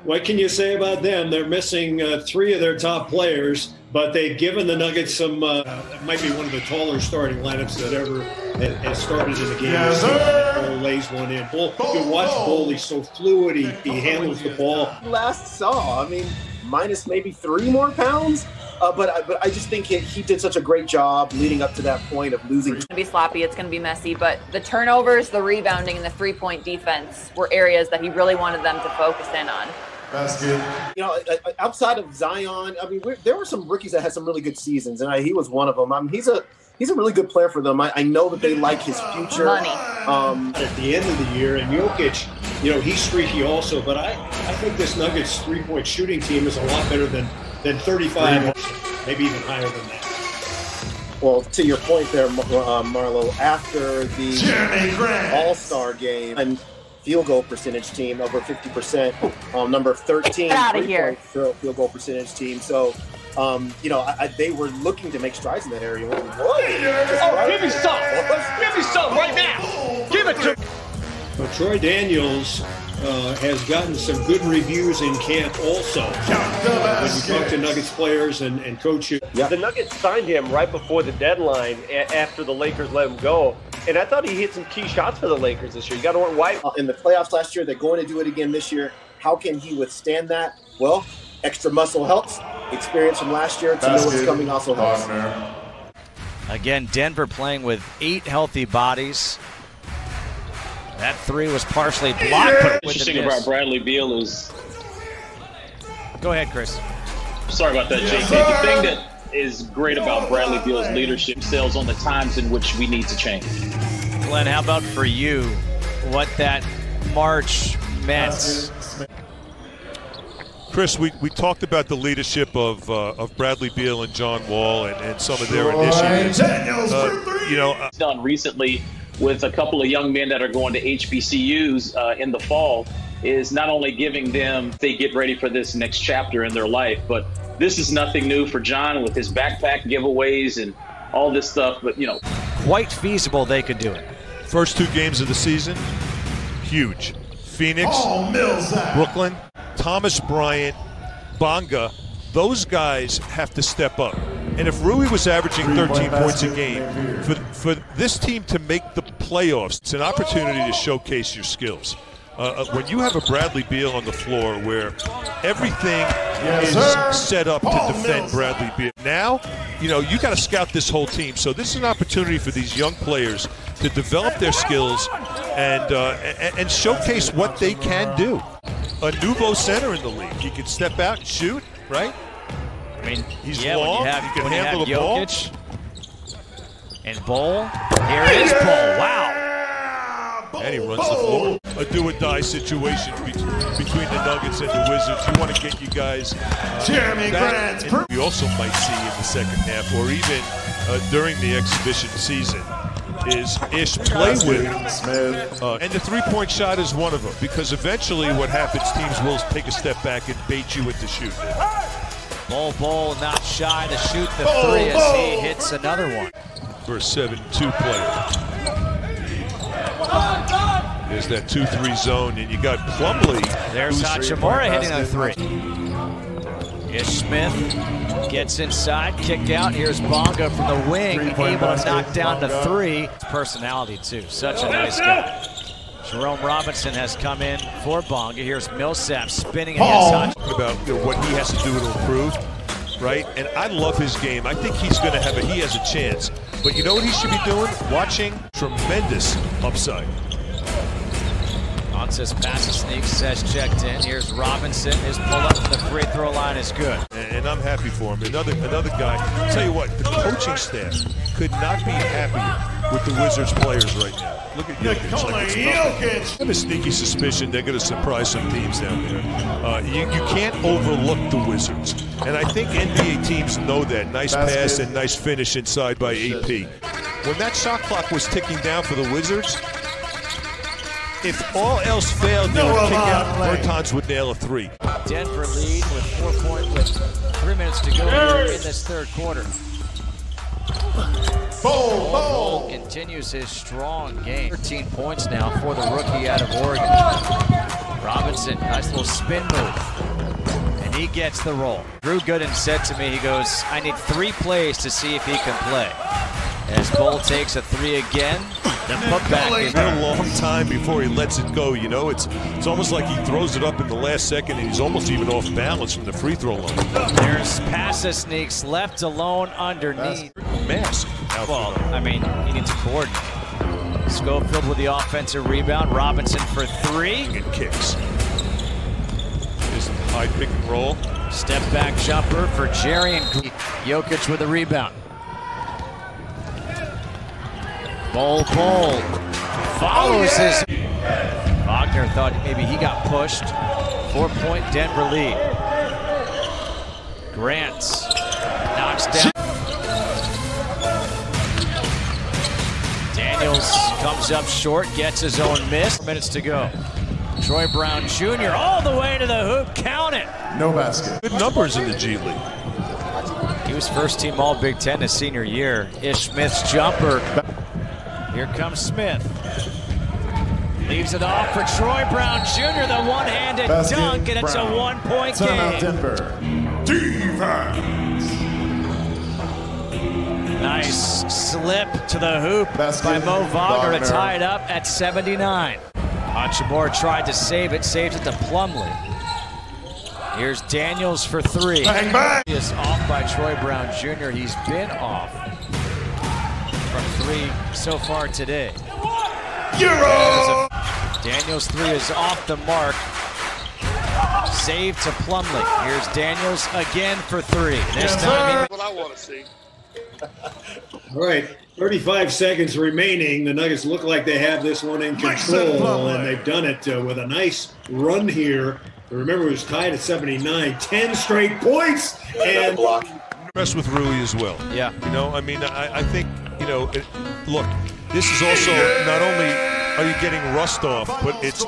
What can you say about them? They're missing three of their top players, but they've given the Nuggets some, it might be one of the taller starting lineups that ever has started in the game. Yes, sir. Bull lays one in. Bull, you can watch Bull, he's so fluid, he handles the ball. Last saw, I mean, minus maybe 3 more pounds. But I just think he did such a great job leading up to that point of losing. It's going to be sloppy, it's going to be messy, but the turnovers, the rebounding, and the three-point defense were areas that he really wanted them to focus in on. That's good. You know, outside of Zion, I mean, there were some rookies that had some really good seasons, and he was one of them. I mean, he's a really good player for them. I know that they like his future. Money. At the end of the year, and Jokic, you know, he's streaky also, but I think this Nuggets three-point shooting team is a lot better than 35, maybe even higher than that. Well, to your point there, Marlo, after the All-Star game and field goal percentage team, over 50%, number 13 field goal percentage team. So, you know, they were looking to make strides in that area. Give me some! Give me some right now! Give it to me! But Troy Daniels has gotten some good reviews in camp also. When you talk to Nuggets players and coaches. Yeah. The Nuggets signed him right before the deadline after the Lakers let him go. And I thought he hit some key shots for the Lakers this year. You got to want White. In the playoffs last year, they're going to do it again this year. How can he withstand that? Well, extra muscle helps. Experience from last year to know what's coming also helps. Again, Denver playing with 8 healthy bodies. That 3 was partially blocked. But interesting about Bradley Beal is. Go ahead, Chris. Sorry about that, JT. The thing that is great about Bradley Beal's leadership sells on the times in which we need to change. Glenn, how about for you, what that March meant? Chris, we talked about the leadership of Bradley Beal and John Wall and some of their initiatives. You know, done recently with a couple of young men that are going to HBCUs in the fall is not only giving them, they get ready for this next chapter in their life, but this is nothing new for John with his backpack giveaways and all this stuff, but you know. Quite feasible they could do it. First 2 games of the season, huge. Phoenix, Brooklyn, Thomas Bryant, Bonga, those guys have to step up. And if Rui was averaging 13 points a game, for this team to make the playoffs, it's an opportunity to showcase your skills. When you have a Bradley Beal on the floor where everything is set up to defend Bradley Beal, now, you know, you got to scout this whole team. So this is an opportunity for these young players to develop their skills and showcase what they can do. A nouveau center in the league. He can step out and shoot, right? I mean, he's long, he can handle the Jokic ball. And Bull. Here is Bull. Wow. And he runs the floor. A do-or-die situation between the Nuggets and the Wizards. You want to get you guys. Jeremy Grant. We also might see in the second half, or even during the exhibition season, is Ish play with and the three-point shot is one of them, because eventually what happens, teams will take a step back and bait you into shooting. Bull not shy to shoot the 3 as he hits another one. For a 7-2 player. There's that 2-3 zone, and you got Plumlee. There's Hachimura hitting a 3. Ish Smith gets inside, kick out. Here's Bonga from the wing, able to knock down the 3. Personality, too. Such a nice guy. Jerome Robinson has come in for Bonga. Here's Millsap spinning against Hutch. About what he has to do to improve, right? And I love his game. I think he's going to have he has a chance. But you know what he should be doing? Watching tremendous upside. Says pass sneaks, says checked in. Here's Robinson. His pull-up from the free throw line is good. And I'm happy for him. Another guy. I'll tell you what, the coaching staff could not be happier with the Wizards players right now. Look at Jokic. I have a sneaky suspicion they're going to surprise some teams down there. You can't overlook the Wizards. And I think NBA teams know that. Nice pass and nice finish inside by AP. When that shot clock was ticking down for the Wizards, if all else failed, they would kick out. Bertans would nail a 3. Denver lead with 3 minutes to go here in this third quarter. Bull continues his strong game. 13 points now for the rookie out of Oregon. Robinson, nice little spin move. And he gets the roll. Drew Gooden said to me, he goes, I need 3 plays to see if he can play. As Bull takes a 3 again, the putback is a long time before he lets it go. You know, it's almost like he throws it up in the last second, and he's almost even off balance from the free throw line. There's passes sneaks left alone underneath. Mask. Well, I mean, he needs to coordinate. Schofield with the offensive rebound. Robinson for 3. And kicks. Just high pick and roll. Step back jumper for Jerry and Jokic with the rebound. Bull follows his. Wagner thought maybe he got pushed. 4-point Denver lead. Grant knocks down. Daniels comes up short, gets his own miss. 4 minutes to go. Troy Brown Jr. all the way to the hoop. Count it. No basket. Good numbers in the G League. He was first team All Big Ten his senior year. Ish Smith's jumper. Here comes Smith. Leaves it off for Troy Brown Jr. The one-handed dunk, and it's a 1-point game. Timeout Denver. Defense. Nice slip to the hoop by Mo Wagner to tie it up at 79. Hachimura tried to save it, saves it to Plumlee. Here's Daniels for 3. Bang, bang. He is off by Troy Brown Jr. He's been off from 3 so far today. Euro! Daniels 3 is off the mark. Save to Plumlee. Here's Daniels again for 3. This time What I want to see. All right, 35 seconds remaining. The Nuggets look like they have this one in control, and they've done it with a nice run here. Remember, it was tied at 79, 10 straight points, and Impressed with Rui as well. Yeah. You know, I mean, I think, you know, look, this is also not only are you getting rust off, but it's